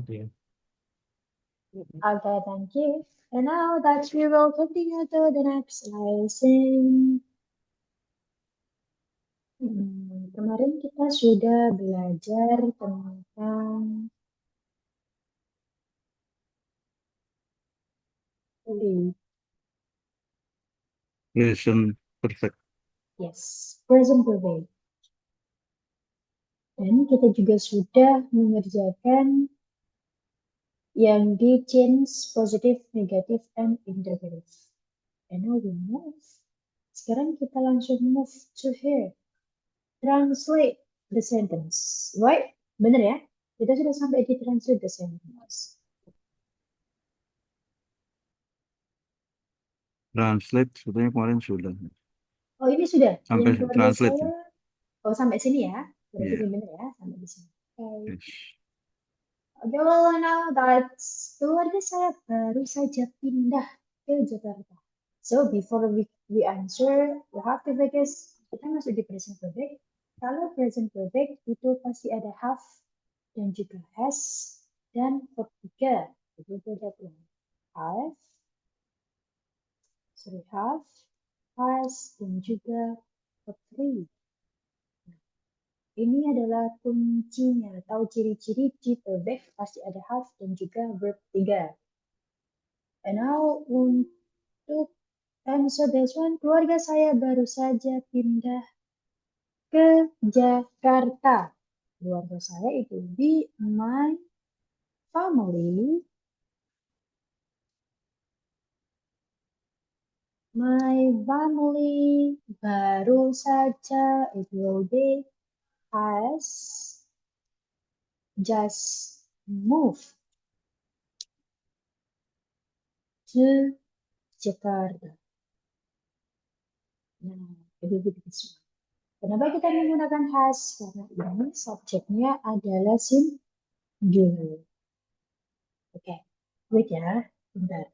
you. Okay, thank you. And now that we will continue to the next lesson. Kemarin kita sudah belajar tentang Present perfect. present perfect. Dan kita juga sudah mengerjakan yang di change positive, negative, and interrogative. And now we move. Sekarang kita langsung move to here. Translate the sentence. Right? Bener ya? Kita sudah sampai di translate the sentence. Translate sebetulnya kemarin sudah. Oh, ini sudah. Sampai Yang keluarga translate saya. ya? Oh, sampai sini ya. Berarti Iya. bener ya. Sampai di sini. Oke. Yes. Okay, well, now that keluarga saya baru saja pindah ke Jakarta. So, before we answer, we have to focus. Kita masuk di present perfect. Kalau present perfect itu pasti ada have dan juga has dan verb 3. Itu beda tuh. Have, has, dan juga verb 3. Ini adalah kuncinya atau ciri-ciri di perfect pasti ada have dan juga verb 3. And now untuk answer this one, keluarga saya baru saja pindah ke Jakarta. Keluarga saya itu be my family. My family baru saja it will be has just moved to Jakarta. Nah, itu begitu semua. Kenapa kita menggunakan has? Karena ini subjeknya adalah singular. Oke, wait ya, bentar.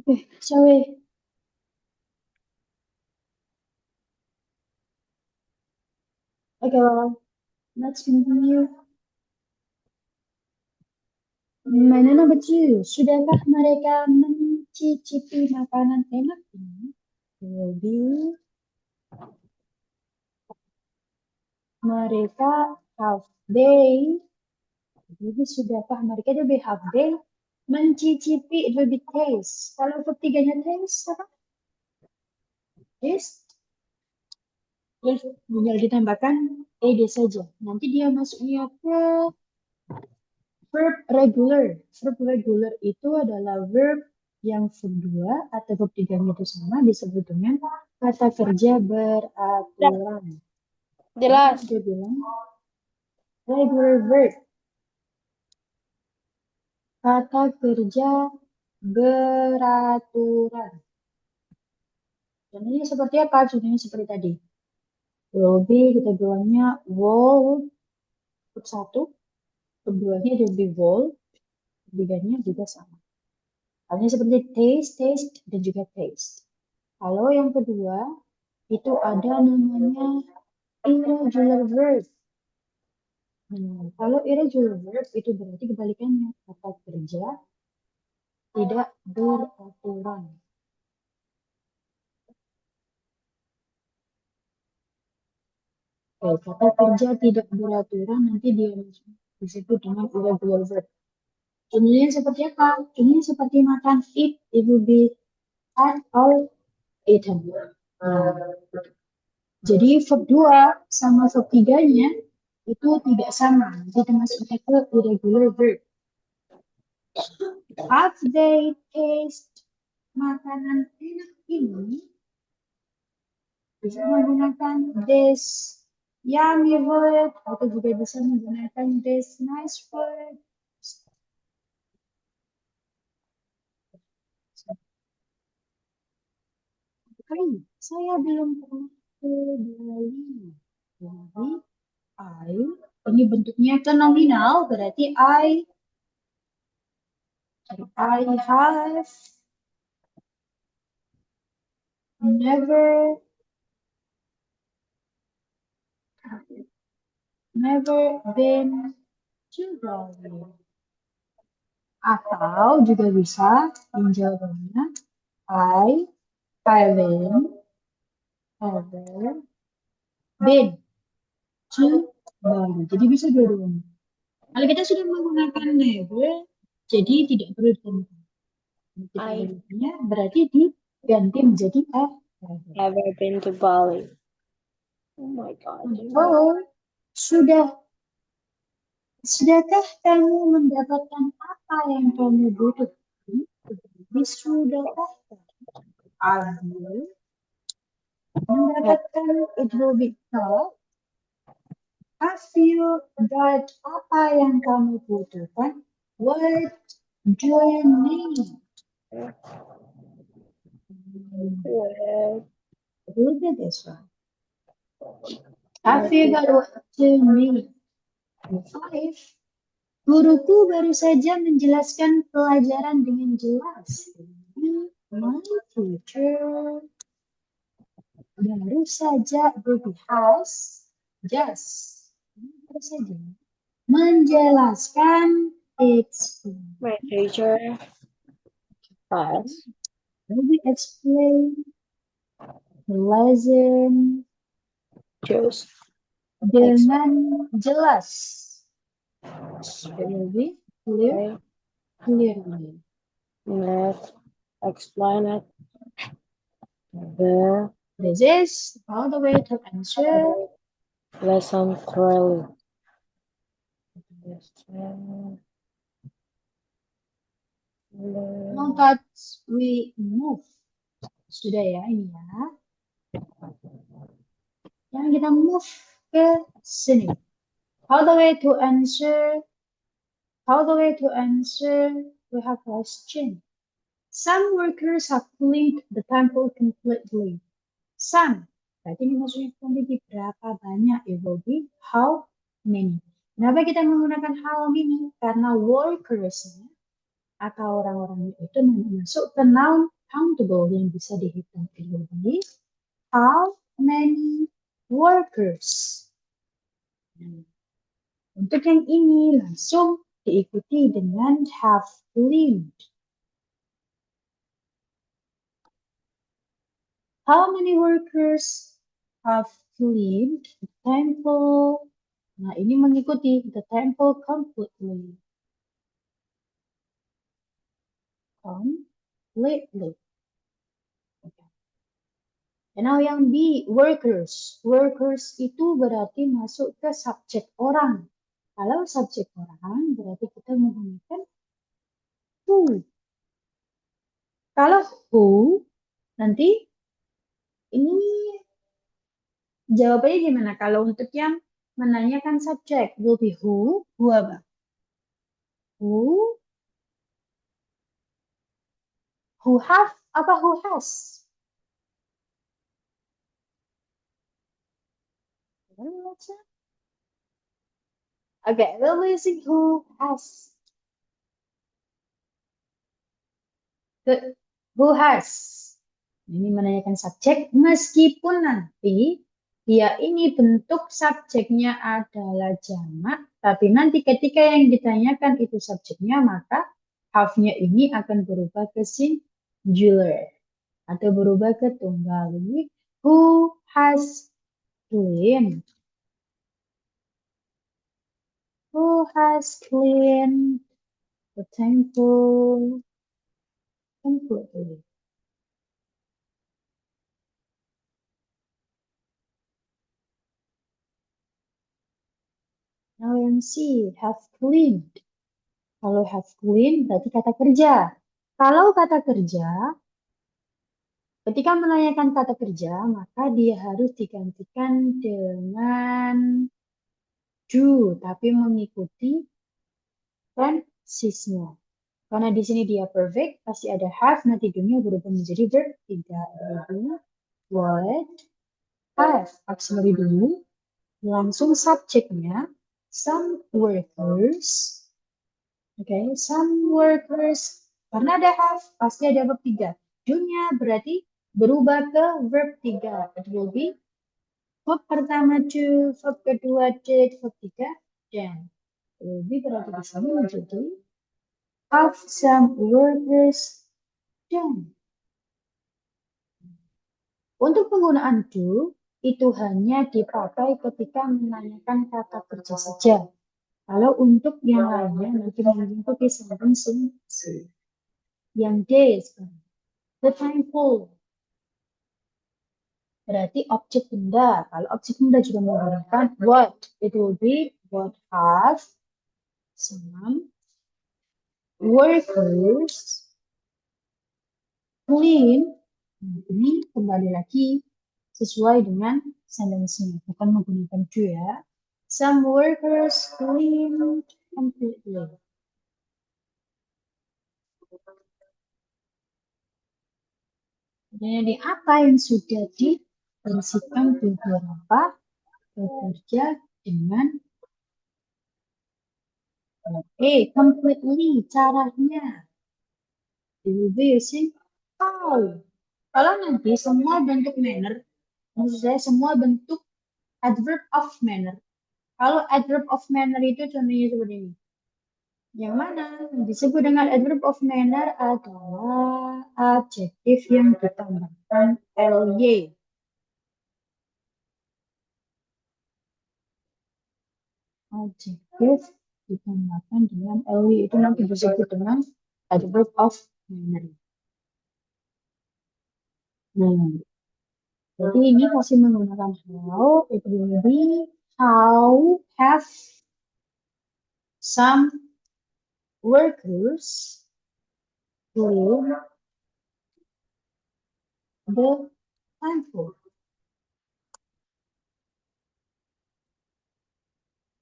Okay, sorry. Okay, well, let's continue. Mana number 2? Sudahkah mereka mencicipi makanan enak ini? Will be mereka have they. Jadi sudahkah mereka lebih have they mencicipi it will be taste. Kalau ketiganya taste apa? Taste. Terus tinggal ditambahkan ed saja. Nanti dia masuknya ke verb regular. Verb regular itu adalah verb yang verb 2 atau verb 3 itu sama disebut dengan kata kerja beraturan. Jelas. Dia bilang regular verb, kata kerja beraturan. Contohnya seperti apa? Contohnya seperti tadi. Will be kita bilangnya will satu, keduanya will be will, ketiganya juga sama. Halnya seperti taste, taste, dan juga taste. Kalau yang kedua, itu ada namanya irregular verb. Kalau irregular verb itu berarti kebalikannya, kata kerja tidak beraturan. Oke, kata kerja tidak beraturan nanti dia disebut dengan irregular verb. Contohnya seperti apa? Contohnya seperti makan eat, it will be had or eaten. Jadi verb 2 sama verb 3-nya itu tidak sama. Jadi masuknya ke irregular verb. Have they taste makanan enak ini? Bisa menggunakan this yummy word atau juga bisa menggunakan this nice word. Saya belum pernah ke Bali. Jadi I ini bentuknya ke nominal berarti I have never been to Bali. Atau juga bisa yang jawabannya I haven't ever been to Bali. Jadi bisa dua-duanya. Kalau kita sudah menggunakan never, jadi tidak perlu ditambahkan. Kita I berikutnya berarti diganti menjadi have. never been to Bali. Oh my God. Oh, sudahkah kamu mendapatkan apa yang kamu butuhkan? Jadi sudahkah kamu mendapatkan it will be no. Have you got apa yang kamu butuhkan? What do you need? Well, Look at this one. Have you got what you need? 5. Guruku baru saja menjelaskan pelajaran dengan jelas. My teacher baru saja has just baru saja menjelaskan my teacher has Maybe explain the lesson just dengan jelas. Very clear, clearly. Let's explain it. The This is all the way to answer. lesson thoroughly. Now that we move. Sudah ya ini ya. Yang kita move ke sini. All the way to answer. All the way to answer. We have question. Some workers have cleaned the temple completely. Some. Berarti ini maksudnya quantity berapa banyak. It will be how many. Kenapa kita menggunakan how many? Karena workers atau orang-orang itu masuk ke noun countable yang bisa dihitung. It will be how many workers. Untuk yang ini langsung diikuti dengan have cleaned. How many workers have cleaned the temple? Nah, ini mengikuti the temple completely. Completely. Okay. And now yang B, workers. Workers itu berarti masuk ke subjek orang. Kalau subjek orang, berarti kita menggunakan who. Kalau who, nanti ini Jawabannya gimana? Kalau untuk yang menanyakan subjek, will be who apa? Who have apa who has? Oke, we'll be using who has. Who has. Ini menanyakan subjek meskipun nanti dia ini bentuk subjeknya adalah jamak, tapi nanti ketika yang ditanyakan itu subjeknya, maka have-nya ini akan berubah ke singular atau berubah ke tunggal. Ini who has cleaned? Who has cleaned the temple completely? Now yang C, have cleaned. Kalau have cleaned berarti kata kerja. Kalau kata kerja, ketika menanyakan kata kerja, maka dia harus digantikan dengan do, tapi mengikuti tensesnya. Karena di sini dia perfect, pasti ada have, nanti do-nya berubah menjadi verb 3. Do, would, have, auxiliary do, langsung subjeknya, some workers. Oke, some workers. Karena ada have, pasti ada verb 3. Do-nya berarti berubah ke verb 3. It will be verb pertama to, verb kedua did, verb 3 dan. It will be berarti di sini menjadi have some workers done. Untuk penggunaan do, itu hanya dipakai ketika menanyakan kata kerja saja. Kalau untuk yang lainnya nanti mengikuti sentence yang days, the time full. Berarti objek benda. Kalau objek benda juga menggunakan what, it will be what have some workers clean. Ini kembali lagi sesuai dengan sentence-nya, bukan menggunakan do ya. Some workers clean completely. Jadi apa yang sudah dibersihkan beberapa bekerja dengan completely caranya. It will be using how. Kalau nanti semua bentuk manner, maksud saya semua bentuk adverb of manner. Kalau adverb of manner itu contohnya seperti ini. Yang mana disebut dengan adverb of manner adalah adjektif yang ditambahkan ly. Adjektif ditambahkan dengan ly itu nanti disebut dengan adverb of manner. Nah, jadi ini masih menggunakan how, it will be how have some workers clean the temple.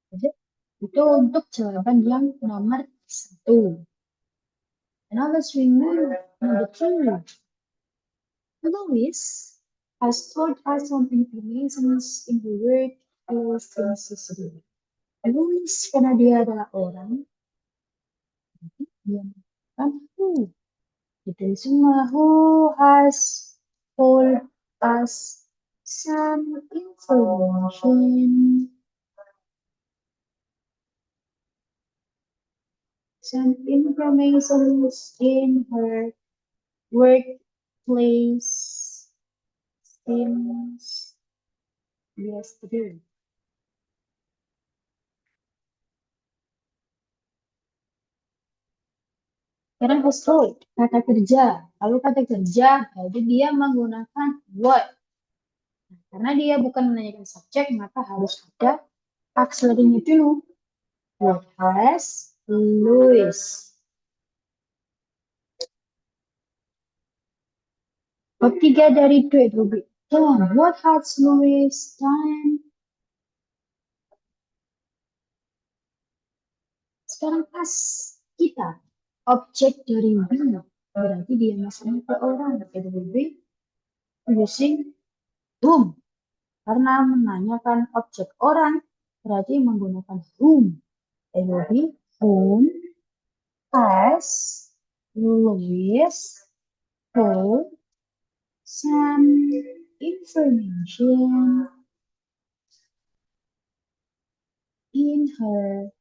Jadi, itu untuk jawaban yang nomor 1. Now let's remove number 2. Louis has told us some information in the word elasticity. Louis karena dia adalah orang, dia menggunakan who. Ditulis semua who has told us some information. Some information in her workplace since yesterday. Sekarang has told, kata kerja. Lalu kata kerja, jadi dia menggunakan what. Nah, karena dia bukan menanyakan subjek, maka harus ada auxiliary-nya dulu. What has Louis? Bab 3 dari do it will be Then, what has Louis done? Sekarang pas kita objek dari we, berarti dia masuknya ke orang. It will be using whom. Karena menanyakan objek orang, berarti menggunakan whom. It will be whom has Louis told some information in her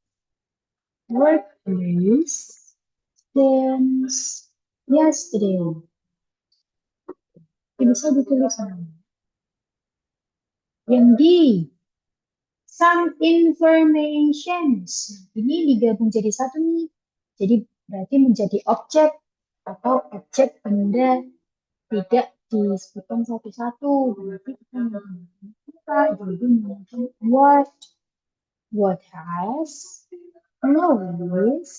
workplace since yesterday. Ini bisa ditulis sama. Yang D, some informations. Ini digabung jadi satu nih. Jadi berarti menjadi objek atau objek benda tidak disebutkan satu-satu. Berarti kita menggunakan apa? Jadi menggunakan what has Lois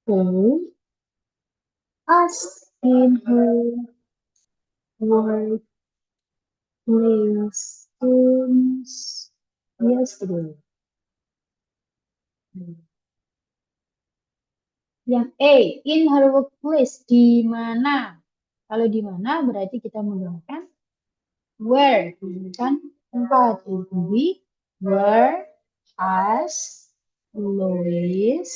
told us in her workplace since yesterday. Yang A, in her workplace, di mana? Kalau di mana berarti kita menggunakan where, bukan tempat. Jadi where has Lois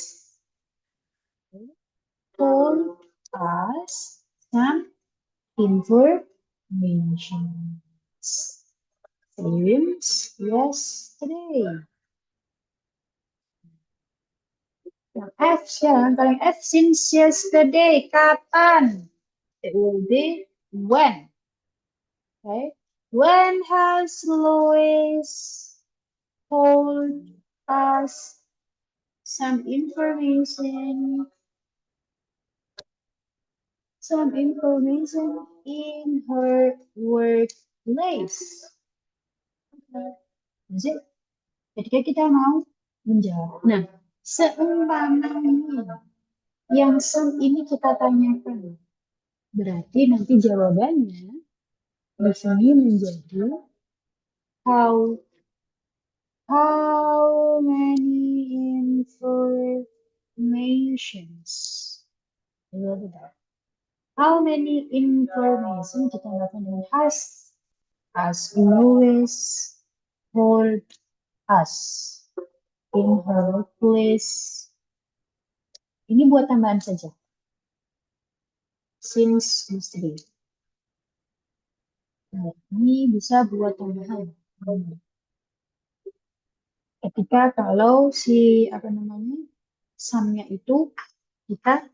told us some information since yesterday. Yang F sekarang, paling F since yesterday, kapan? It will be when. Okay. When has Lois told us some information in her workplace? Jadi, ketika kita mau menjawab. Nah, seumpamanya yang ini kita tanyakan, berarti nanti jawabannya di sini menjadi how many informations. How many information kita lakukan dengan has Louis told us in her workplace. Ini buat tambahan saja. Since yesterday. Nah, ini bisa buat tambahan. Ketika kalau si sumnya itu kita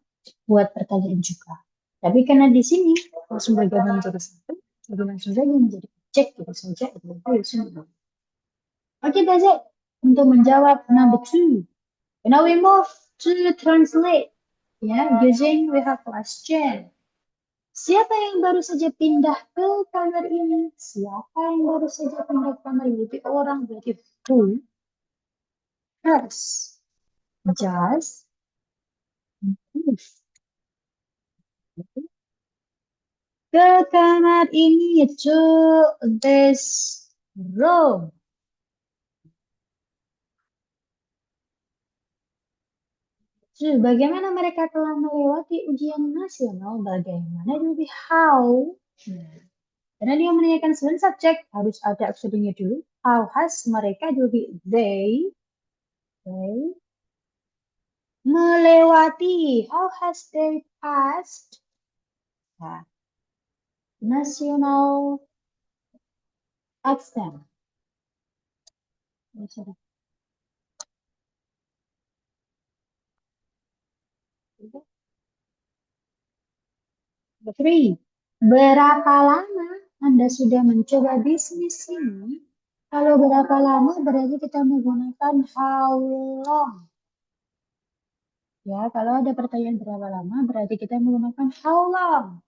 buat pertanyaan juga. Tapi karena di sini langsung bergabung menjadi satu, jadi langsung saja menjadi objek gitu saja. Oke, that's it. Untuk menjawab number 2. Now we move to translate. Ya, using we have question. Siapa yang baru saja pindah ke kamar ini? Siapa yang baru saja pindah ke kamar ini? Berarti orang, berarti who has just moved ke kamar ini, to this room. Bagaimana mereka telah melewati ujian nasional? Bagaimana lebih how? Karena dia menanyakan selain subjek, harus ada aksarnya dulu. How has mereka lebih they melewati. How has they passed? Nah, national exam. Three. Berapa lama Anda sudah mencoba bisnis ini? Kalau berapa lama berarti kita menggunakan how long. Ya, kalau ada pertanyaan berapa lama berarti kita menggunakan how long.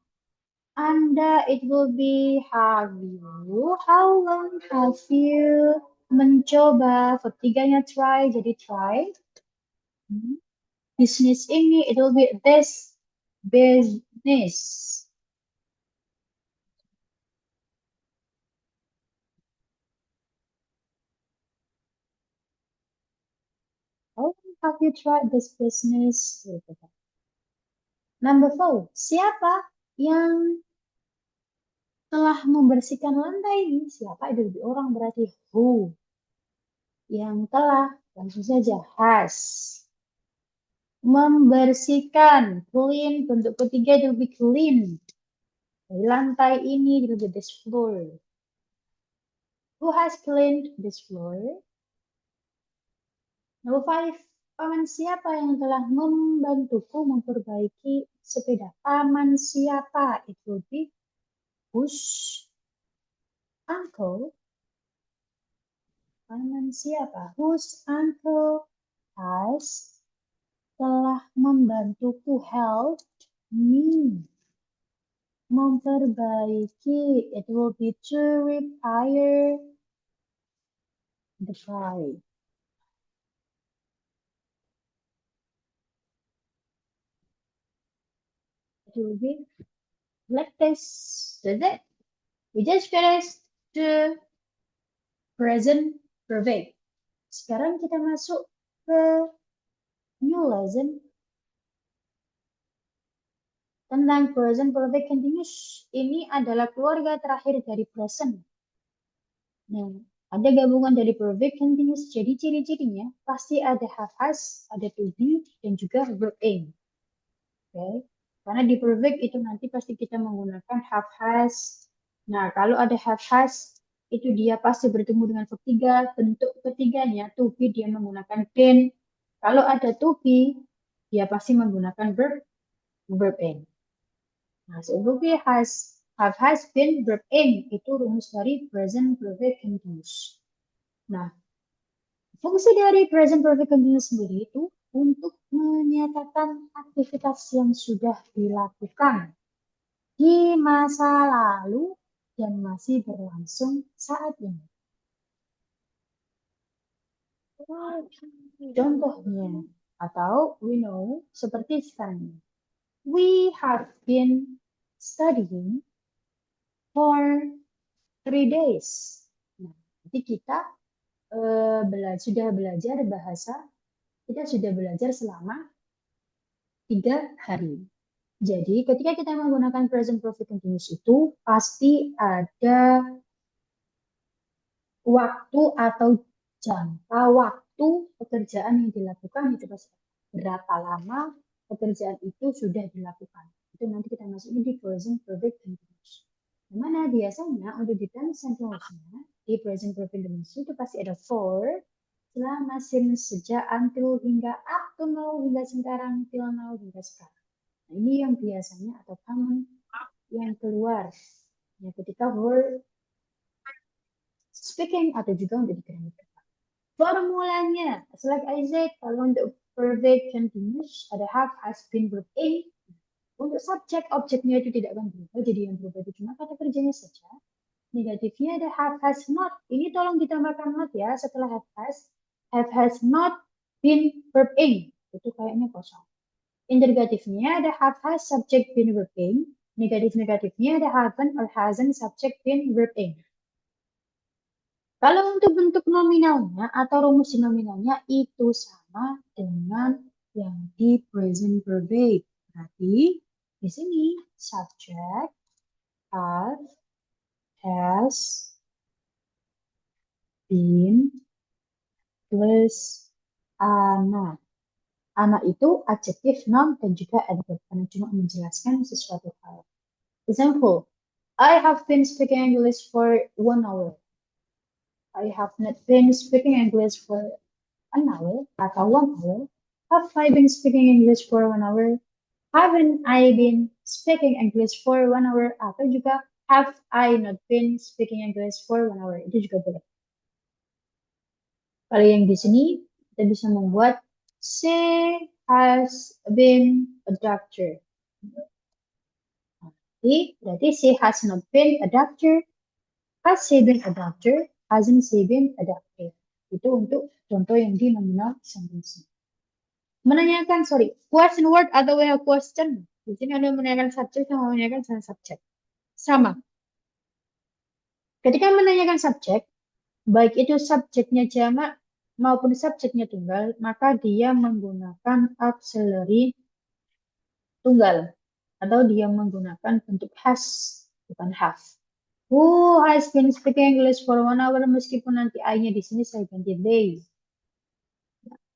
Anda, it will be how long have you mencoba? Ketiganya try, jadi try. Bisnis ini, it will be this business. have you tried this business? Number 4, siapa yang telah membersihkan lantai ini? Siapa itu lebih orang berarti who. Yang telah, langsung saja has. Membersihkan, clean, bentuk ketiga itu lebih clean. Dari lantai ini lebih this floor. Who has cleaned this floor? Number 5, paman siapa yang telah membantuku memperbaiki sepeda? Paman siapa? It will be whose uncle. Paman siapa? Whose uncle has telah membantuku help me memperbaiki. It will be to repair the bike. It will be like this. That's it. We just finished the present perfect. Sekarang kita masuk ke new lesson tentang present perfect continuous. Ini adalah keluarga terakhir dari present. Nah, ada gabungan dari perfect continuous. Jadi ciri-cirinya pasti ada have has, ada to be, dan juga verb aim. Oke. Karena di perfect itu nanti pasti kita menggunakan have has. Nah, kalau ada have has, itu dia pasti bertemu dengan verb 3. Bentuk ketiganya, to be, dia menggunakan been. Kalau ada to be, dia pasti menggunakan verb aim. Nah, so verb have has been, verb aim. Itu rumus dari present perfect continuous. Nah, fungsi dari present perfect continuous sendiri itu untuk menyatakan aktivitas yang sudah dilakukan di masa lalu dan masih berlangsung saat ini. Contohnya, atau we know, seperti sekarang. We have been studying for 3 days. Nah, jadi kita sudah belajar bahasa, kita sudah belajar selama 3 hari. Jadi ketika kita menggunakan present perfect continuous itu pasti ada waktu atau jangka waktu pekerjaan yang dilakukan itu pasti berapa lama pekerjaan itu sudah dilakukan. Itu nanti kita masukin di present perfect continuous. Dimana biasanya untuk di tense and close-nya di present perfect continuous itu pasti ada for, selama, since, sejak, until, hingga, up to now, hingga sekarang, till now, hingga sekarang. Nah, ini yang biasanya atau common yang keluar ya ketika we're speaking atau juga untuk di grammar. Formulanya, like I said, kalau untuk perfect continuous ada have, has, been, verb aim. Untuk subjek objeknya itu tidak akan berubah, jadi yang berubah itu cuma kata kerjanya saja. Negatifnya ada have, has, not. Ini tolong ditambahkan not ya setelah have, has not been, verb aim. Itu kayaknya kosong. Interrogatifnya ada have, has, subject, been, verb aim. Negatif-negatifnya ada haven't or hasn't, subject, been, verb aim. Kalau untuk bentuk nominalnya atau rumus nominalnya itu sama dengan yang di present perfect. Berarti di sini subject, have, has, been, plus anak. Anak itu adjektif, noun, dan juga adverb. Karena cuma menjelaskan sesuatu hal. Example, I have been speaking English for 1 hour. I have not been speaking English for an hour atau 1 hour. Have I been speaking English for 1 hour? Haven't I been speaking English for 1 hour? Atau juga have I not been speaking English for 1 hour? Itu juga boleh. Kalau yang di sini kita bisa membuat she has been a doctor. Berarti she has not been a doctor. Has she been a doctor? Hasn't she been a doctor? Itu untuk contoh yang di nominal sentence. Menanyakan, question word atau way of question. Di sini ada menanyakan subjek sama menanyakan subjek. Sama. Ketika menanyakan subjek, baik itu subjeknya jamak maupun subjeknya tunggal, maka dia menggunakan auxiliary tunggal atau dia menggunakan bentuk has, bukan have. Who has been speaking English for 1 hour, meskipun nanti I-nya di sini saya ganti they.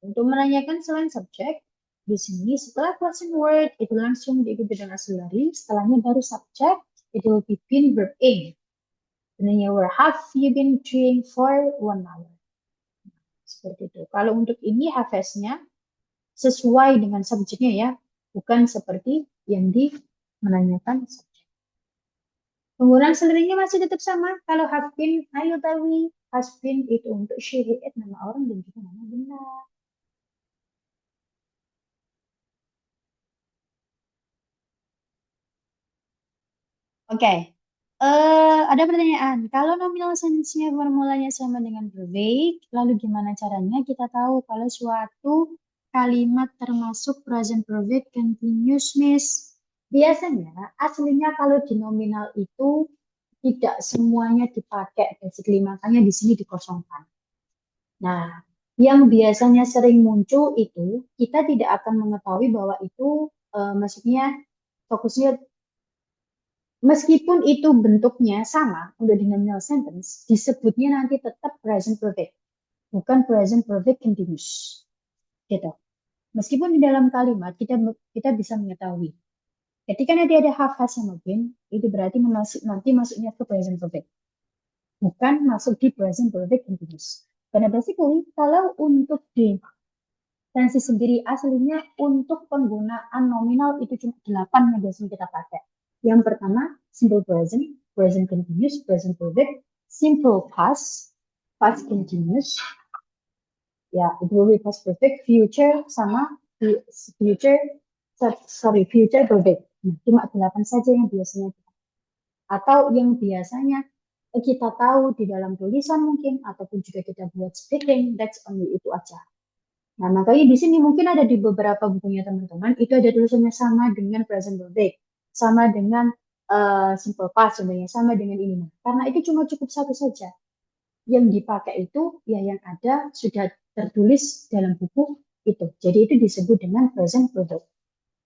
Untuk menanyakan selain subjek, di sini setelah question word itu langsung diikuti dengan auxiliary, setelahnya baru subjek, it will be been verb in. Benarnya where have you been doing for 1 hour. Seperti itu. Kalau untuk ini have has-nya sesuai dengan subjeknya ya, bukan seperti yang di menanyakan subjek. Penggunaan selerinya masih tetap sama. Kalau have been, ayo tahu has been itu untuk she, he, it, nama orang dan juga nama benda. Oke. Ada pertanyaan. Kalau nominal sentence-nya formulanya sama dengan verb, lalu gimana caranya kita tahu kalau suatu kalimat termasuk present perfect continuous, Miss? Biasanya aslinya kalau di nominal itu tidak semuanya dipakai, basically makanya di sini dikosongkan. Nah, yang biasanya sering muncul itu kita tidak akan mengetahui bahwa itu maksudnya fokusnya meskipun itu bentuknya sama untuk di nominal sentence, disebutnya nanti tetap present perfect, bukan present perfect continuous. Gitu. Meskipun di dalam kalimat kita bisa mengetahui ketika nanti ada have, has sama been, itu berarti nanti masuknya ke present perfect, bukan masuk di present perfect continuous. Karena basically kalau untuk di tensi sendiri aslinya untuk penggunaan nominal itu cuma 8 yang biasanya kita pakai. Yang pertama, simple present, present continuous, present perfect, simple past, past continuous, ya it will be past perfect, future sama future, future perfect. Nah, cuma 8 saja yang biasanya atau yang biasanya kita tahu di dalam tulisan mungkin ataupun juga kita buat speaking, that's only itu aja. Nah, makanya di sini mungkin ada di beberapa bukunya teman-teman, itu ada tulisannya sama dengan present perfect, sama dengan simple past, sebenarnya sama dengan ini. Nah, karena itu cuma cukup satu saja. Yang dipakai itu ya yang ada sudah tertulis dalam buku itu. Jadi itu disebut dengan present perfect.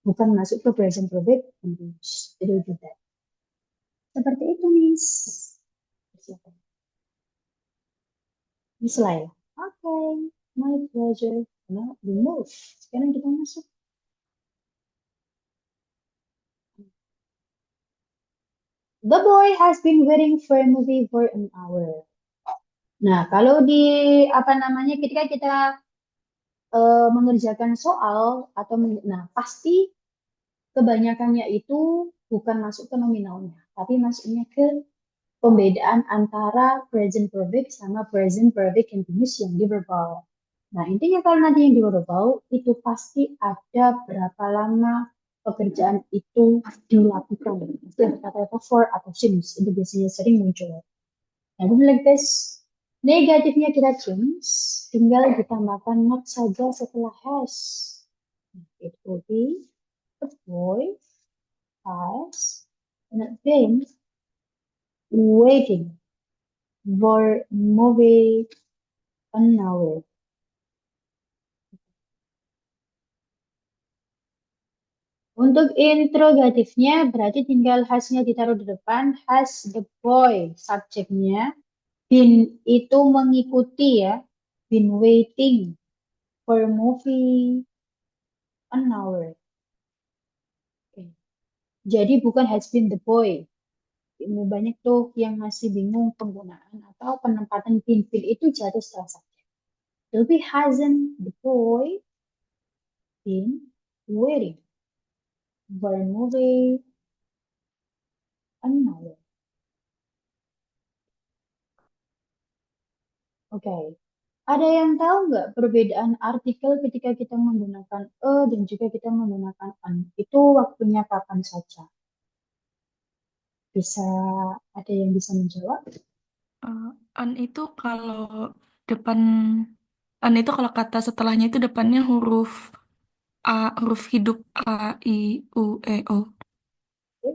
Bukan masuk ke present perfect continuous. Itu juga. Seperti itu, Miss. Silakan. Miss Laila. Oke, my pleasure. Now we move. Sekarang kita masuk. The boy has been waiting for a movie for an hour. Nah, kalau di apa namanya ketika kita mengerjakan soal atau nah pasti kebanyakannya itu bukan masuk ke nominalnya, tapi masuknya ke pembedaan antara present perfect sama present perfect continuous yang di verbal. Nah, intinya kalau nanti yang di verbal itu pasti ada berapa lama pekerjaan itu dilakukan. Pasti ada kata-kata for atau since. Itu biasanya sering muncul. Nah, like this. Negatifnya kita change. Tinggal ditambahkan not saja setelah has. It will be a boy has not been waiting for movie an hour. Untuk interrogatifnya berarti tinggal has-nya ditaruh di depan. Has the boy subjeknya been itu mengikuti ya. Been waiting for movie an hour. Oke. Jadi bukan has been the boy. Ini banyak tuh yang masih bingung penggunaan atau penempatan been itu jatuh setelah subjek. Tapi hasn't the boy been waiting for a movie an hour. Oke. Ada yang tahu nggak perbedaan artikel ketika kita menggunakan e dan juga kita menggunakan an? Itu waktunya kapan saja? Bisa ada yang bisa menjawab? An itu kalau depan an itu kalau kata setelahnya itu depannya huruf A, huruf hidup A, I, U, E, O. Oke,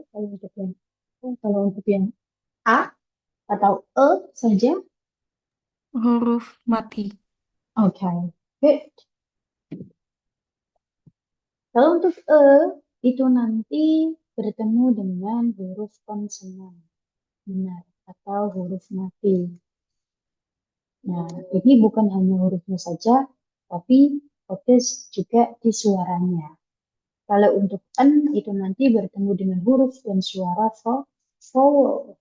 kalau untuk yang a atau e saja, Huruf mati. Okay, good. Kalau untuk itu nanti bertemu dengan huruf konsonan, benar, atau huruf mati. Nah, ini bukan hanya hurufnya saja, tapi fokus juga di suaranya. Kalau untuk N itu nanti bertemu dengan huruf dan suara vowel.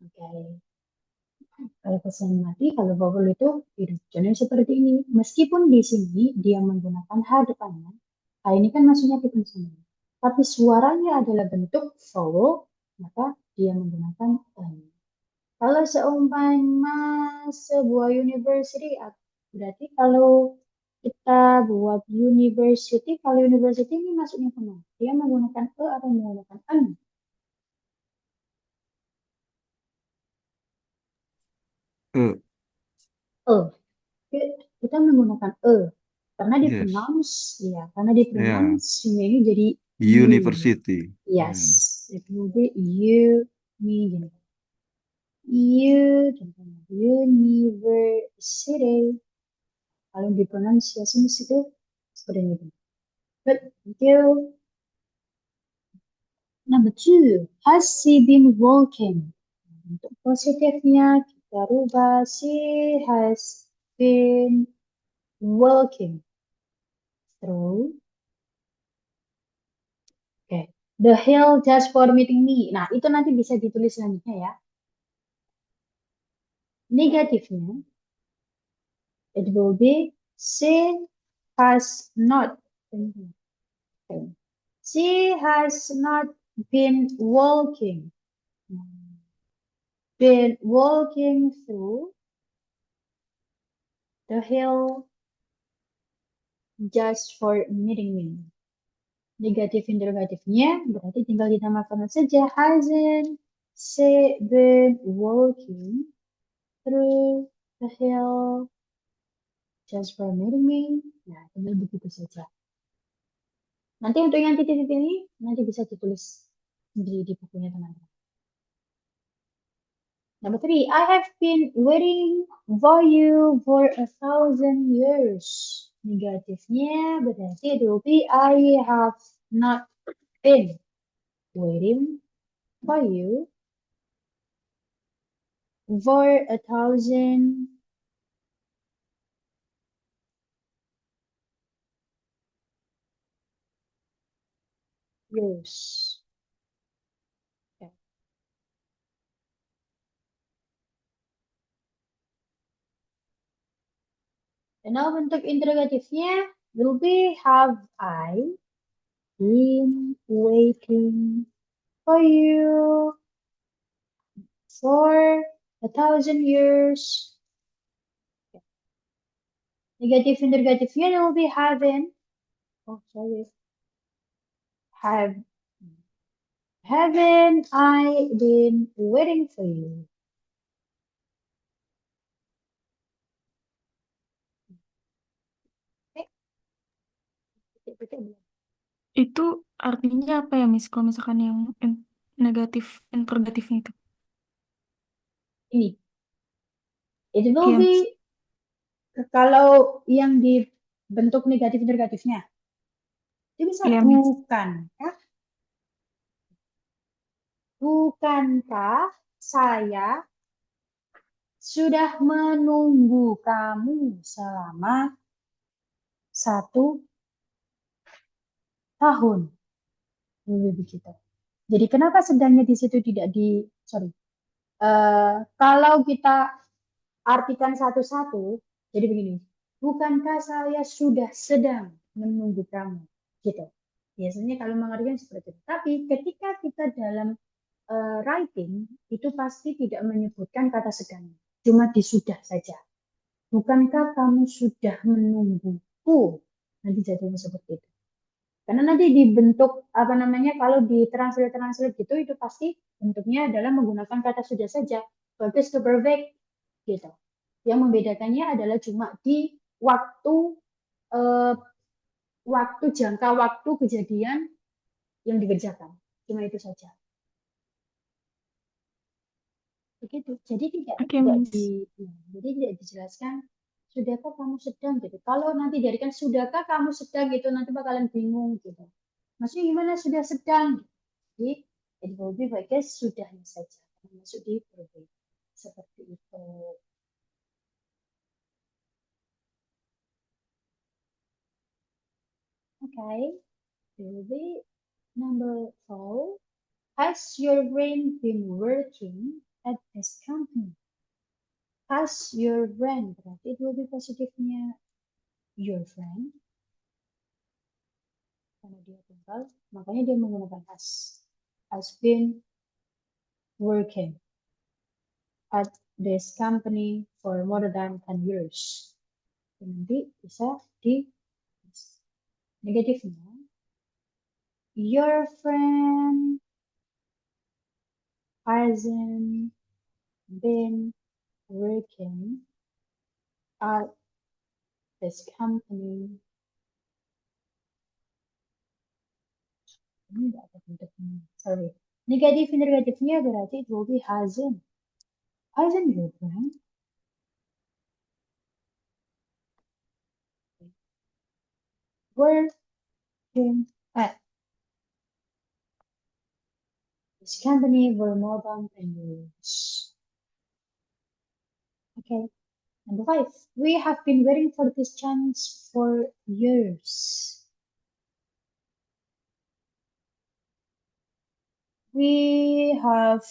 Oke. Kalau kesan mati, kalau vowel itu hidupnya seperti ini. Meskipun di sini dia menggunakan H depannya, H ini kan maksudnya di konsonan. Tapi suaranya adalah bentuk vowel, maka dia menggunakan N. Kalau seumpama sebuah university, berarti kalau kita buat university, kalau university ini masuknya kemana? Dia menggunakan E atau menggunakan N? Uh, E. Kita menggunakan E. Karena di yes. pronounce, ya, karena di Yeah. pronounce ini jadi U. University. Yes. Yeah. Itu jadi gini. University. Kalau di pronunciation itu seperti itu. But thank you. Number 2, has she been walking? Untuk positifnya kita rubah she has been walking through the hill just for meeting me. Nah, itu nanti bisa ditulis selanjutnya ya. Negatifnya, it will be she has not. She has not been walking. Been walking through the hill just for meeting me. Negatif interrogatifnya berarti tinggal ditambahkan saja hasn't she been walking through the hill just for meeting me. Nah, tinggal begitu saja. Nanti untuk yang titik-titik ini nanti bisa ditulis di bukunya teman-teman. Number 3, I have been waiting for you for 1,000 years. Negatifnya berarti it will be I have not been waiting for you for 1,000 years. Okay. Dan now bentuk interrogatifnya will be have I been waiting for you for 1,000 years. Negatif interrogatifnya will be haven't. Oh, sorry. Haven't I been waiting for you? Itu artinya apa ya, Miss? Kalau misalkan yang negatif interrogatifnya itu. Ini. It will Iya, be Miss. kalau yang dibentuk negatif interrogatifnya. Itu bisa Iya, Miss. bukankah? Bukankah saya sudah menunggu kamu selama 1 tahun? Begitu. Jadi kenapa sedangnya di situ tidak sorry. Kalau kita artikan satu-satu, jadi begini. Bukankah saya sudah sedang menunggu kamu? Gitu. Biasanya kalau mengartikan seperti itu. Tapi ketika kita dalam writing, itu pasti tidak menyebutkan kata sedang. Cuma disudah saja. Bukankah kamu sudah menungguku? Nanti jadinya seperti itu. Karena nanti dibentuk apa namanya kalau di translate gitu itu pasti bentuknya adalah menggunakan kata sudah saja. Bagus to perfect gitu. Yang membedakannya adalah cuma di waktu eh, jangka waktu kejadian yang dikerjakan. Cuma itu saja. Begitu. Jadi Oke, Miss. jadi tidak dijelaskan Sudahkah kamu sedang gitu. Kalau nanti jadikan sudahkah kamu sedang gitu, nanti bakalan bingung gitu. Maksudnya gimana sudah sedang? Jadi it will be pakai sudahnya saja. Masuk di verb. Seperti itu. Okay. Will be number 4. Has your brain been working at this company? Has your brain, berarti it will be positifnya your friend. Karena dia tunggal, makanya dia menggunakan has been working at this company for more than 10 years. Nanti bisa di negatifnya. Your friend hasn't been working at this company. Ini nggak ada bentuknya. Sorry. Negatifnya berarti it will be hasn't. Hasn't your friend working at this company for more than 10 years? Okay. Number 5. We have been waiting for this chance for years. We have,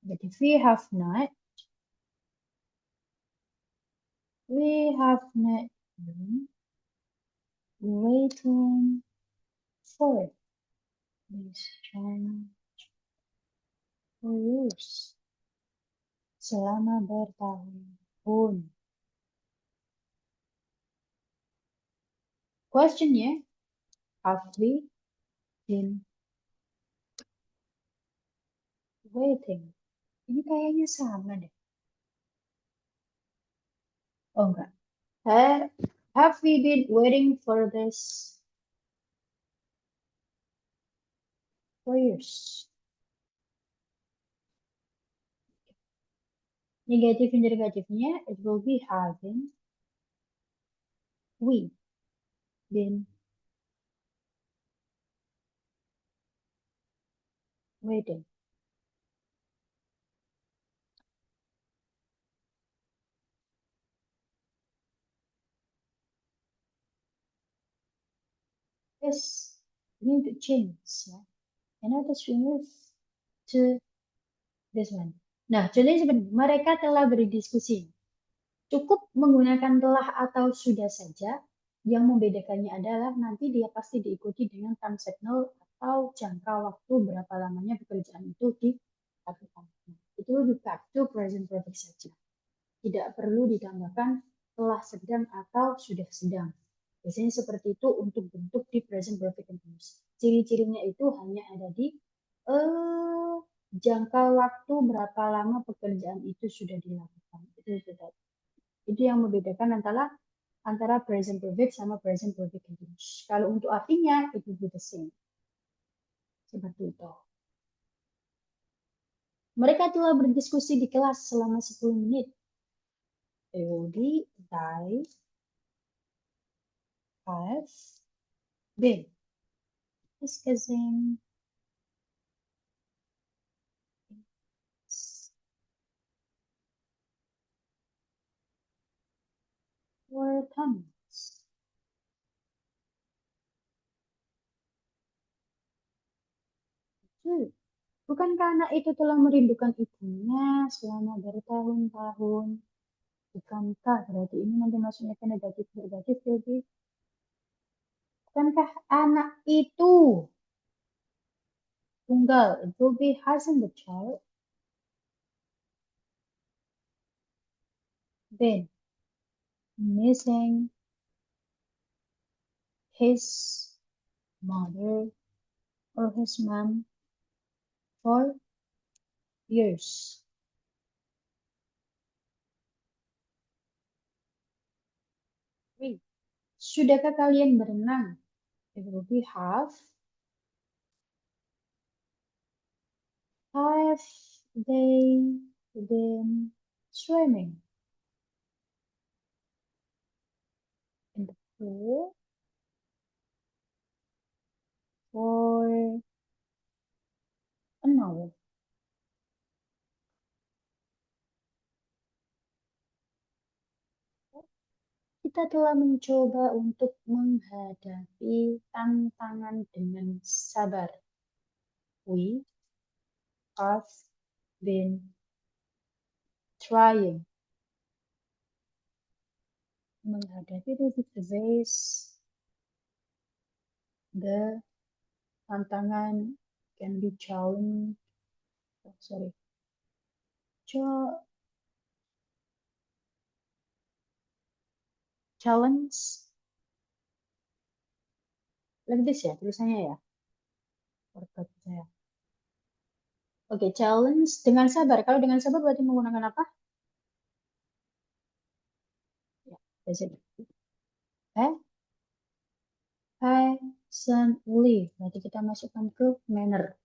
but if we have not been waiting for this chance for years. Selama bertahun-tahun. Questionnya, have we been waiting? Ini kayaknya sama deh. Oh enggak. Have we been waiting for this for years? Negatif interrogatifnya, it will be having we been waiting. Yes, we need to change. Ya. And now let's remove to this one. Nah, contohnya seperti mereka telah berdiskusi. Cukup menggunakan telah atau sudah saja. Yang membedakannya adalah nanti dia pasti diikuti dengan time signal atau jangka waktu berapa lamanya pekerjaan itu dilakukan. Itu lebih back to present perfect saja. Tidak perlu ditambahkan telah sedang atau sudah sedang. Biasanya seperti itu untuk bentuk di present perfect continuous. Ciri-cirinya itu hanya ada di jangka waktu berapa lama pekerjaan itu sudah dilakukan. Itu yang membedakan antara present perfect sama present perfect continuous. Kalau untuk artinya itu the same. Seperti itu. Mereka telah berdiskusi di kelas selama 10 menit. Eudi, die, have been discussing for 10 minutes. Bukankah anak itu telah merindukan ibunya selama bertahun-tahun? Bukankah berarti ini nanti maksudnya ke negatif jadi bukankah anak itu tunggal, it will be hasn't the child been missing his mother or his mom for years? Sudahkah kalian berenang? It will be have they been swimming? to for an hour. Kita telah mencoba untuk menghadapi tantangan dengan sabar. We have been trying. Menghadapi itu to face the tantangan can be challenge. Challenge. Like this ya tulisannya ya. Saya. Oke, challenge dengan sabar. Kalau dengan sabar berarti menggunakan apa? Ya, patiently. Berarti kita masukkan ke manner.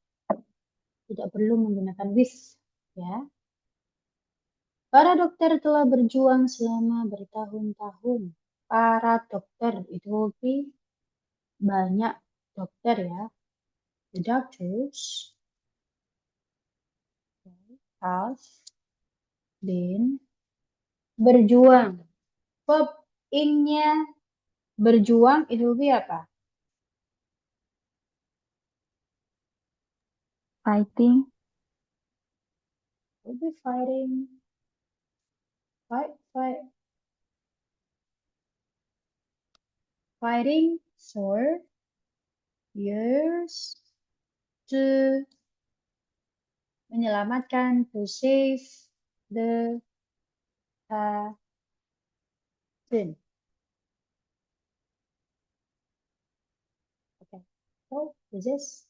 Tidak perlu menggunakan with. Ya. Para dokter telah berjuang selama bertahun-tahun. Para dokter itu lebih banyak dokter ya. The doctors have been berjuang. Verb ing-nya berjuang itu lebih apa? Fighting. Lebih fighting. Fighting for years to menyelamatkan, to save the patient. Okay, so this is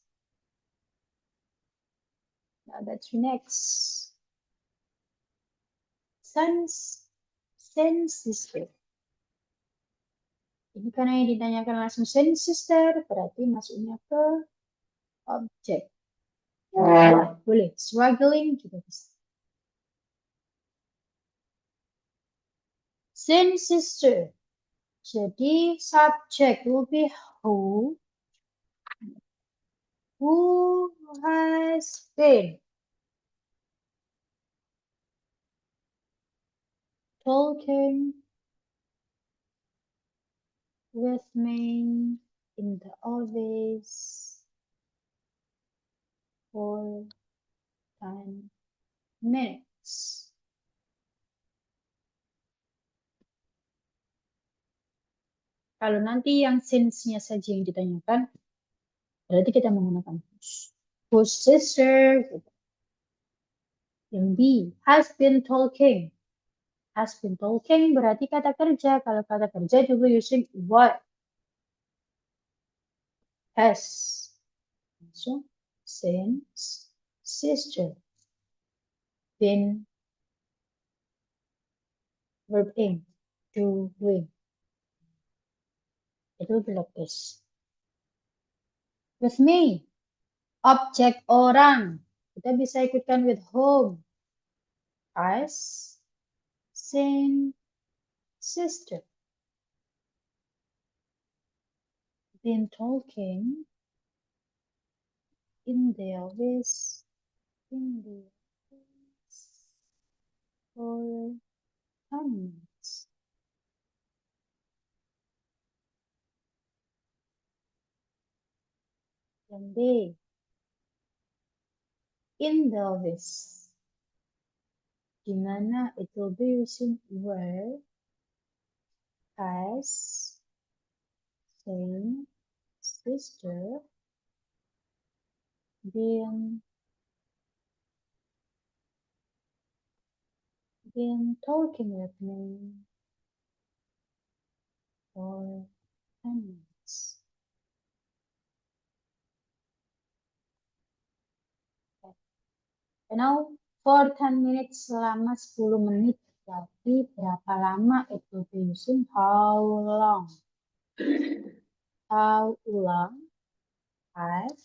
now that's next. Sense sister. Ini karena yang ditanyakan langsung sense sister, berarti masuknya ke object. Boleh, struggling juga bisa. Sense sister. Jadi subject will be who has been talking with me in the office for 10 minutes. Kalau nanti yang since-nya saja yang ditanyakan, berarti kita menggunakan whose sister. Yang B, has been talking. Has been talking berarti kata kerja. Kalau kata kerja juga using what? Has. So, since sister. Been verb ing. Doing. Itu belum is. With me. Objek orang. Kita bisa ikutkan with whom. Has. Seen. Sister. Been talking. In the office. In the office. For 10 minutes. Yang B. In the office. Dimana it will be using where, has, seen, sister, been talking with me for 10 minutes. Okay. And now for 10 minutes selama 10 menit. Berarti berapa lama it will be using how long? How long has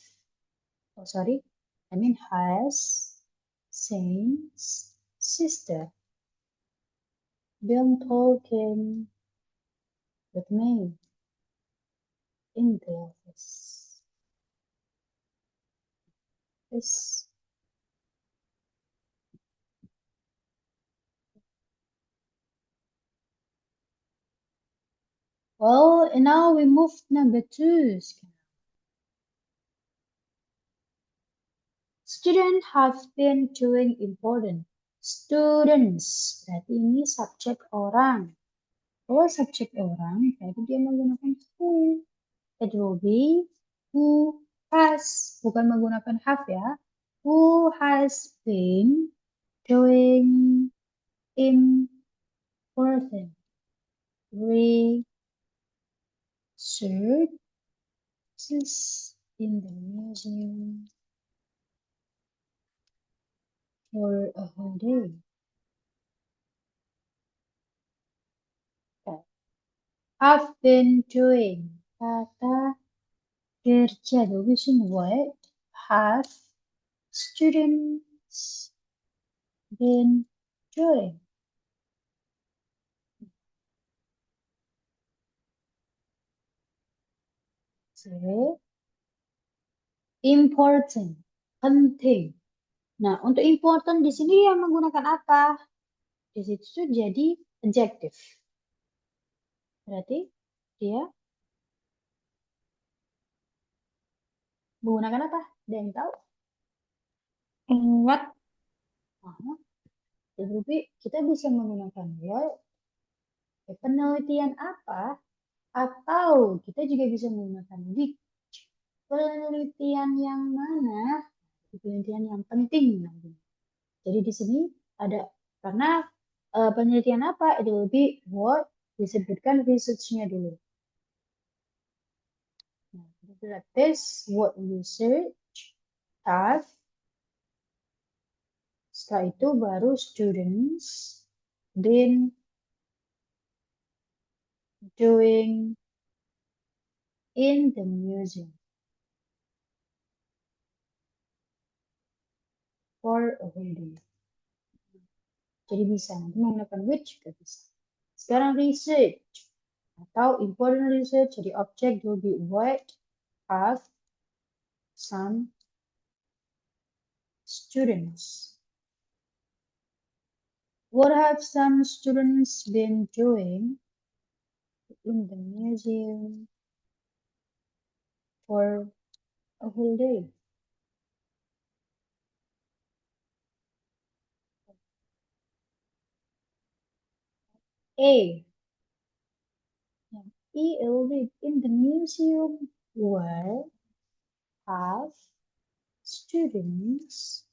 Saint's sister been talking with me? in the office. Yes. Well, and now we move to number 2. Students have been doing important. Students, berarti ini subjek orang. Kalau subjek orang, berarti dia menggunakan who. It will be who has, bukan menggunakan have ya. Who has been doing important researches in the museum for a whole day. Okay. Have been doing, kata kerja, the reason what have students been doing. Okay. Important, penting. Nah, untuk important di sini yang menggunakan apa? Di situ jadi adjective. Berarti dia menggunakan apa? Ada yang tahu? What? Aha. Jadi kita bisa menggunakan what. Penelitian apa? Atau kita juga bisa menggunakan which. Penelitian yang mana? Penelitian yang penting nanti. Jadi di sini ada karena penelitian apa? It will be what, disebutkan research-nya dulu. Nah, like this, what research have. Setelah itu baru students been doing in the museum for a whole day. Jadi bisa nanti menggunakan which juga bisa. Sekarang research atau important research jadi object will be what have some students. What have some students been doing in the museum for a whole day? A. E will be in the museum where have students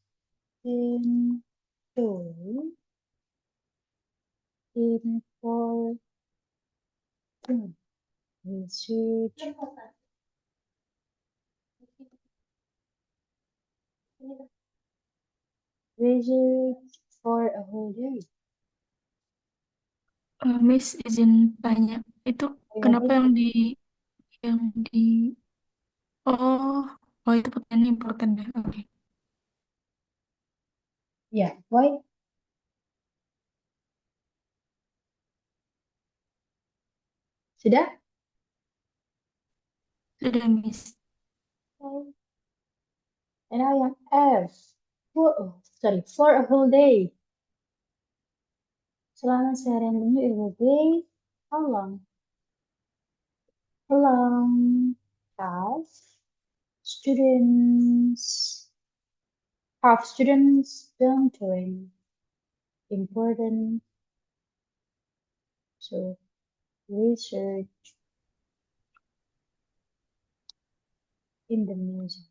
been doing important research for a whole day. Miss izin tanya, itu kenapa yang di oh oh itu pertanyaan important ya. Oke. Ya, why? Sudah? Sudah Miss. Okay. And now yang F. For a whole day. Selama seharian ini it will be how long? How long students have students been doing important research in the museum?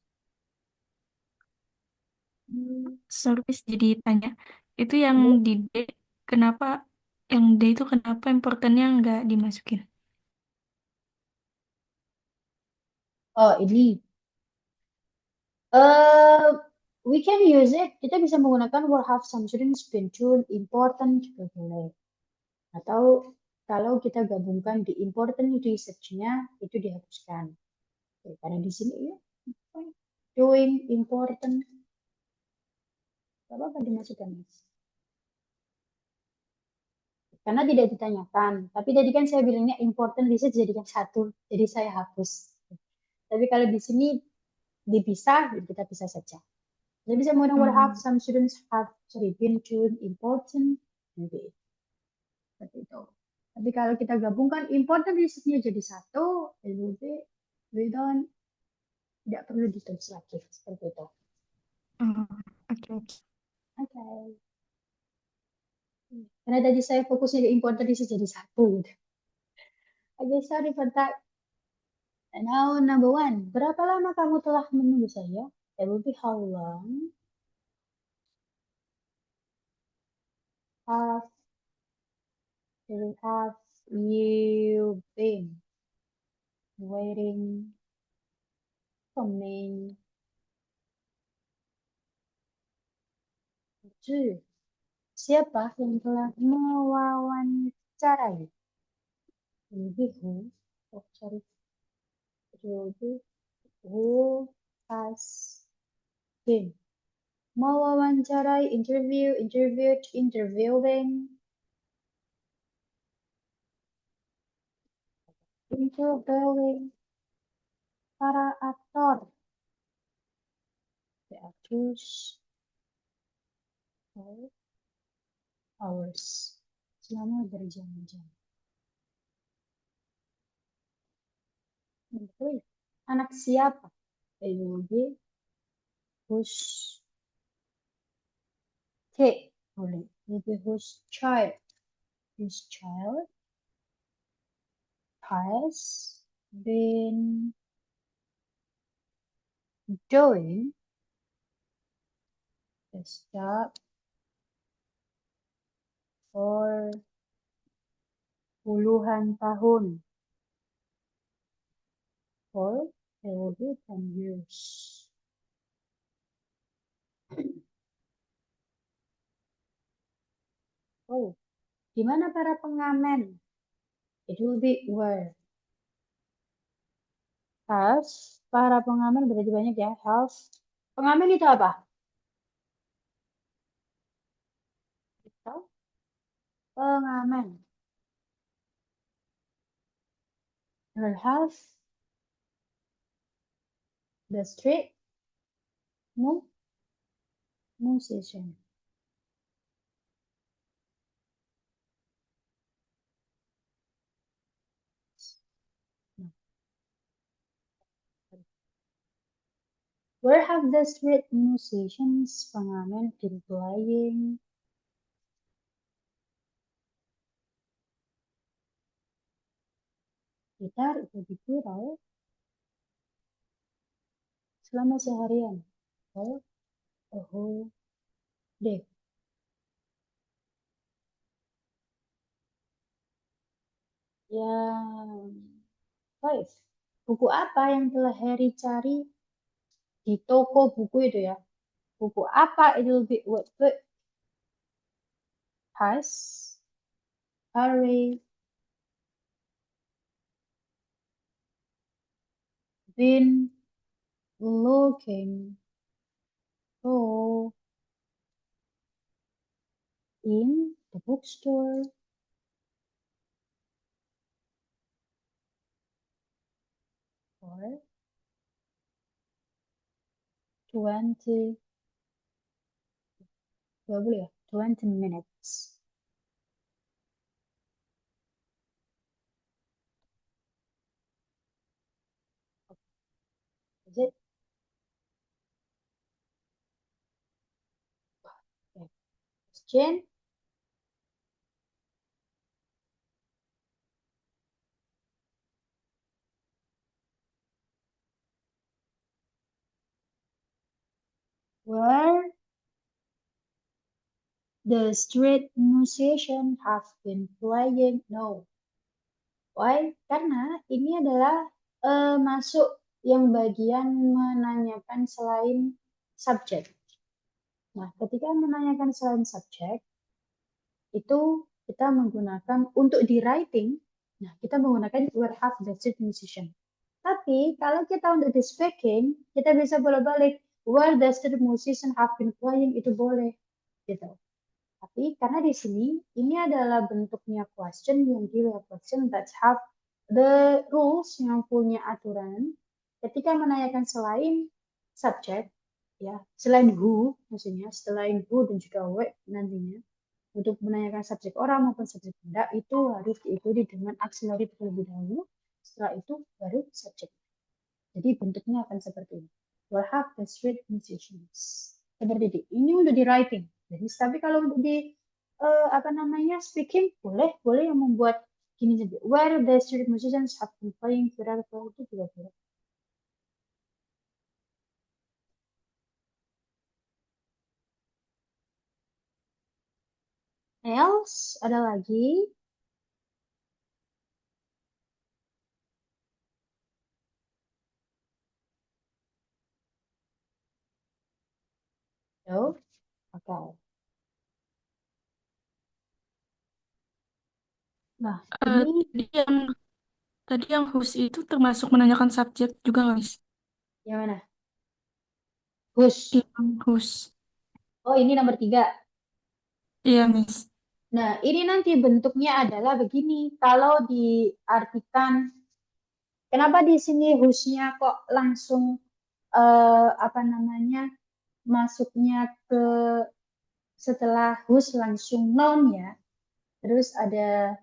Sorry Miss, jadi tanya. Itu yang Boleh? di D kenapa yang D itu kenapa importantnya nggak dimasukin? Oh, ini. We can use it. Kita bisa menggunakan will have some students been doing important juga boleh. Atau kalau kita gabungkan di important research-nya itu dihapuskan. Oke, karena di sini ya doing important. Gak apa-apa dimasukkan. Karena tidak ditanyakan. Tapi tadi kan saya bilangnya important research jadikan satu. Jadi saya hapus. Tapi kalau di sini dipisah, kita pisah saja. Jadi bisa menggunakan would have, some students have been to important, maybe. Seperti itu. Tapi kalau kita gabungkan important research-nya jadi satu, it will be, tidak perlu ditulis lagi. Seperti itu. Oke. Oke. Karena tadi saya fokusnya di important research jadi satu. Gitu. Oke, sorry for that. And now number one, berapa lama kamu telah menunggu saya? It will be how long have you been waiting for me to? Siapa yang telah mewawancarai? Lebih who? Oh, sorry. Lebih who has been mewawancarai, interviewed, interviewing, para aktor, the actors, for hours, selama berjam-jam. Betul. Anak siapa? It will be whose kid, boleh. It will be whose child. Whose child has been doing this job for puluhan tahun. For it will be 10 years. Oh, di mana para pengamen? It will be where. Has, para pengamen berarti banyak ya. Has. Pengamen itu apa? Itu pengamen. Will have the street musician. Where have the street musicians pengamen been playing? Gitar itu di gurau selama seharian. Oh, oh, deh. Yang five. Buku apa yang telah Harry cari di toko buku itu ya? Buku apa? It will be what book has Harry been looking for in the bookstore for 20 20 minutes. Is it? Okay. Question. Where the street musician have been playing? No. Why? Karena ini adalah masuk yang bagian menanyakan selain subjek. Nah, ketika menanyakan selain subjek, itu kita menggunakan untuk di writing, nah kita menggunakan where have the street musician. Tapi kalau kita untuk di speaking, kita bisa bolak-balik where the street musician have been playing, itu boleh gitu. Tapi karena di sini ini adalah bentuknya question yang give a question that have the rules yang punya aturan. ketika menanyakan selain subjek, ya, selain who, maksudnya selain who dan juga what nantinya, untuk menanyakan subjek orang maupun subjek benda itu harus diikuti dengan auxiliary terlebih dahulu. Setelah itu baru subjek. Jadi bentuknya akan seperti ini. We'll have the street musicians. Seperti itu. Ini untuk di writing. Jadi, tapi kalau untuk di speaking boleh yang membuat gini saja. Where the street musicians have been playing viral itu juga boleh. Else ada lagi. No? Oke. Nah, Eh, ini tadi yang whose itu termasuk menanyakan subjek juga, Miss. yang mana? Whose. Yang whose. Oh, ini nomor 3. Iya, Miss. Nah, ini nanti bentuknya adalah begini. Kalau diartikan, kenapa di sini whose-nya kok langsung masuknya ke setelah whose langsung noun ya. Terus ada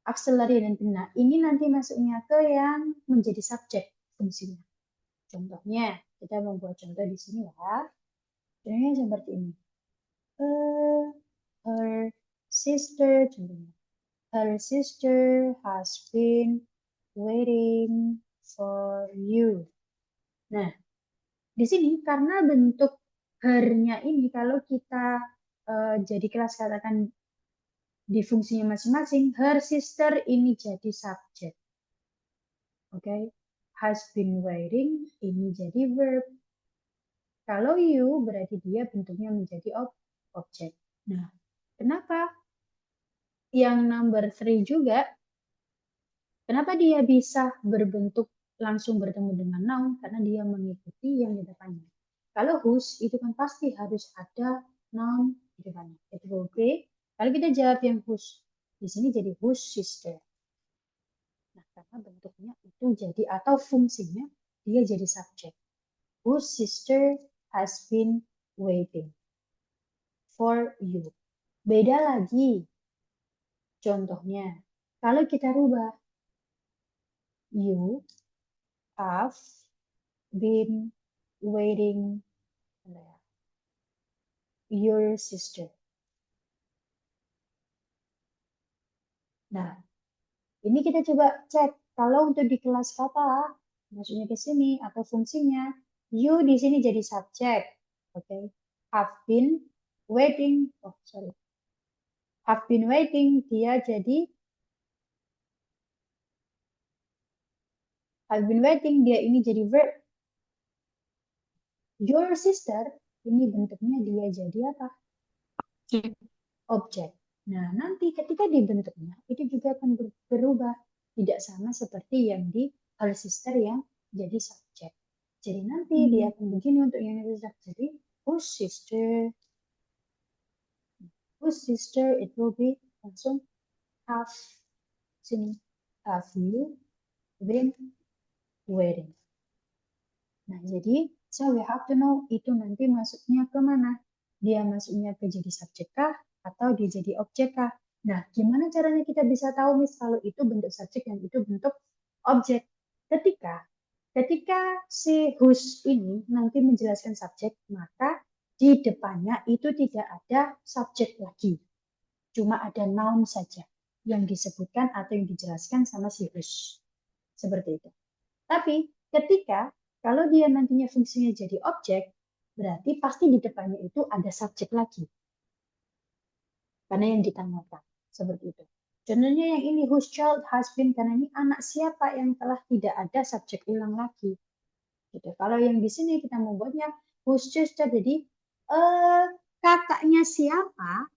auxiliary dan benda. Ini nanti masuknya ke yang menjadi subjek fungsinya. Contohnya, kita membuat contoh di sini ya. Contohnya seperti ini. Her sister, contohnya. Her sister has been waiting for you. Nah, di sini karena bentuk her-nya ini kalau kita jadi kelas katakan di fungsinya masing-masing, her sister ini jadi subjek. Oke, has been waiting ini jadi verb. Kalau you berarti dia bentuknya menjadi objek. Nah, kenapa yang number 3 juga? Kenapa dia bisa berbentuk langsung bertemu dengan noun? Karena dia mengikuti yang di depannya. Kalau whose itu kan pasti harus ada noun di depannya. Itu oke. Kalau kita jawab yang whose, di sini jadi whose sister. Nah, karena bentuknya itu jadi atau fungsinya dia jadi subjek. Whose sister has been waiting for you. Beda lagi contohnya. Kalau kita rubah, you have been waiting your sister. Nah, ini kita coba cek. Kalau untuk di kelas kata, maksudnya ke sini atau fungsinya, you di sini jadi subjek. Oke. Have been waiting. Oh, sorry. Have been waiting, dia jadi have been waiting, dia ini jadi verb. Your sister, ini bentuknya dia jadi apa? Cek. Objek. Nah, nanti ketika dibentuknya, itu juga akan berubah. Tidak sama seperti yang di her sister yang jadi subjek. Jadi nanti dia akan begini untuk yang jadi subjek. Jadi, whose sister, it will be langsung have, sini, have you been waiting. Nah, jadi, so we have to know itu nanti masuknya ke mana? Dia masuknya ke jadi subjek kah? Atau dia jadi objek kah? Nah, gimana caranya kita bisa tahu, Miss, kalau itu bentuk subjek dan itu bentuk objek? Ketika si whose ini nanti menjelaskan subjek, maka di depannya itu tidak ada subjek lagi. Cuma ada noun saja yang disebutkan atau yang dijelaskan sama si whose. Seperti itu. Tapi ketika kalau dia nantinya fungsinya jadi objek, berarti pasti di depannya itu ada subjek lagi. Karena yang ditanyakan. Seperti itu. Contohnya yang ini, whose child has been, karena ini anak siapa yang telah tidak ada subjek hilang lagi. Gitu. Kalau yang di sini kita membuatnya whose sister, jadi kakaknya siapa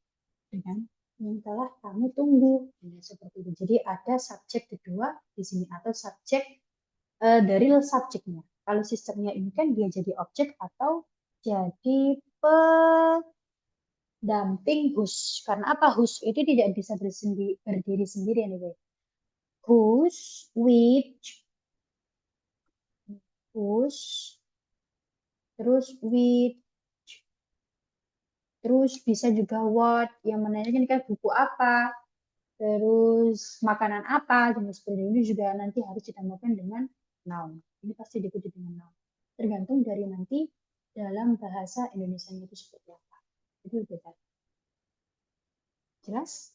dengan yang telah kamu tunggu. Nah, seperti itu. Jadi ada subjek kedua di sini atau subjek dari subjeknya. Kalau sistemnya ini kan dia jadi objek atau jadi pendamping whose. Karena apa? Whose itu tidak bisa berdiri sendiri anyway. Whose, which, whose, terus which, terus bisa juga what, yang menanyakan kan buku apa, terus makanan apa, jenis seperti ini juga nanti harus ditambahkan dengan noun. Ini pasti diikuti dengan noun. Tergantung dari nanti dalam bahasa Indonesia itu seperti apa. Itu beda. Jelas?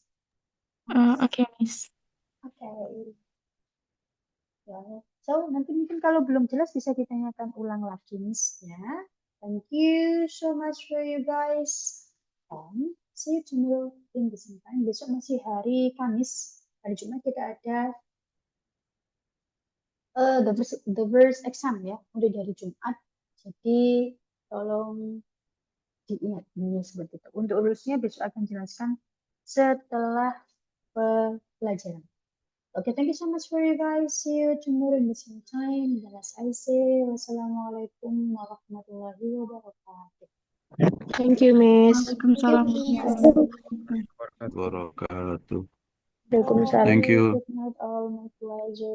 Oke, Miss. Oke. Ya. So, nanti mungkin kalau belum jelas bisa ditanyakan ulang lagi, Miss, ya. Thank you so much for you guys. And see you tomorrow in the same time. Besok masih hari Kamis. Hari Jumat kita ada the verse exam ya, udah dari Jumat. Jadi tolong diingat ini seperti itu. Untuk urusnya besok akan jelaskan setelah pelajaran. Okay, thank you so much for you guys. See you tomorrow in the same time. Dan as I say, wassalamualaikum warahmatullahi wabarakatuh. Thank you, Miss. Waalaikumsalam warahmatullahi wabarakatuh. Wabarakatuh. Waalaikumsalam. Thank you. Good night all. My pleasure.